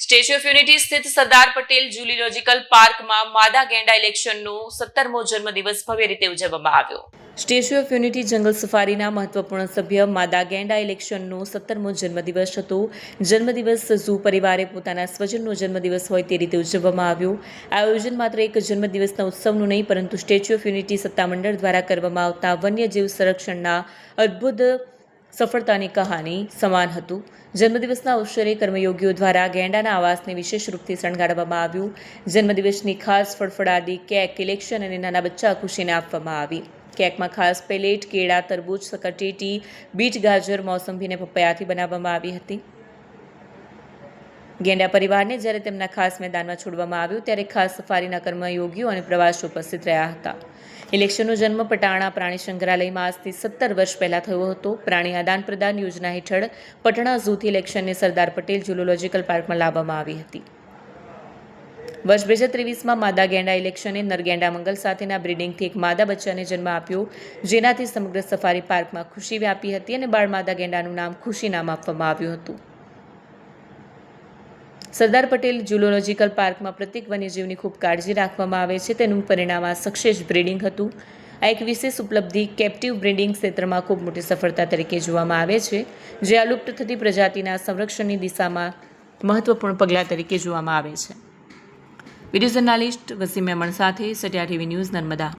Statue of unity સ્થિત Sardar Patel zoological પાર્કમાં માદા ગેંડા ઇલેક્શનનો 17મો જન્મદિવસ ભવ્ય રીતે ઉજવવામાં આવ્યો. સ્ટેચ્યુ ઓફ યુનિટી જંગલ સફારીના મહત્વપૂર્ણ સભ્ય માદા ગેંડા ઇલેક્શનનો 17મો જન્મદિવસ હતો. જન્મદિવસ ઝૂ પરિવારે પોતાના સ્વજનનો જન્મદિવસ હોય તે રીતે ઉજવવામાં આવ્યો. આ આયોજન માત્ર એક જન્મદિવસના ઉત્સવનું નહીં, પરંતુ સ્ટેચ્યુ ઓફ યુનિટી સત્તામંડળ દ્વારા કરવામાં આવતા વન્યજીવ સંરક્ષણના અદ્ભુત સફળતાની કહાની સમાન હતું. જન્મદિવસના અવસરે કર્મયોગીઓ દ્વારા ગેંડાના આવાસને વિશેષ રૂપથી શણગારવામાં આવ્યું. જન્મદિવસની ખાસ ફળફળાદી કેક, ઇલેક્શન અને નાના બચ્ચા ખુશીને આપવામાં આવી. કેકમાં ખાસ પેલેટ, કેળા, તરબૂચ, સકરટેટી, બીટ, ગાજર, મોસંબી અને પપૈયાથી બનાવવામાં આવી હતી. ગેંડા પરિવારને જ્યારે તેમના ખાસ મેદાનમાં છોડવામાં આવ્યું ત્યારે ખાસ સફારીના કર્મયોગીઓ અને પ્રવાસીઓ ઉપસ્થિત રહ્યા હતા. ઇલેક્શનનો જન્મ પટાણા પ્રાણી સંગ્રહાલયમાં આજથી 17 વર્ષ પહેલાં થયો હતો. પ્રાણી આદાન પ્રદાન યોજના હેઠળ પટણા ઝૂથી ઇલેક્શનને સરદાર પટેલ ઝૂલોજિકલ પાર્કમાં લાવવામાં આવી હતી. વર્ષ 2023માં માદા ગેંડા ઇલેક્શને નરગેંડા મંગલ સાથેના બ્રીડિંગથી એક માદા બચ્ચાને જન્મ આપ્યો, જેનાથી સમગ્ર સફારી પાર્કમાં ખુશી વ્યાપી હતી અને બાળ માદા ગેંડાનું નામ ખુશી નામ આપવામાં આવ્યું હતું. સરદાર પટેલ ઝૂલોજિકલ પાર્કમાં પ્રત્યેક વન્યજીવની ખૂબ કાળજી રાખવામાં આવે છે. તેનું પરિણામ આ સક્સેસ બ્રીડિંગ હતું. આ એક વિશેષ ઉપલબ્ધિ કેપ્ટિવ બ્રીડિંગ ક્ષેત્રમાં ખૂબ મોટી સફળતા તરીકે જોવામાં આવે છે, જે અલુપ્ત થતી પ્રજાતિના સંરક્ષણની દિશામાં મહત્વપૂર્ણ પગલાં તરીકે જોવામાં આવે છે. વિડીયો જર્નાલિસ્ટ વસીમ મેમણ સાથે સત્યા ટીવી ન્યૂઝ, નર્મદા.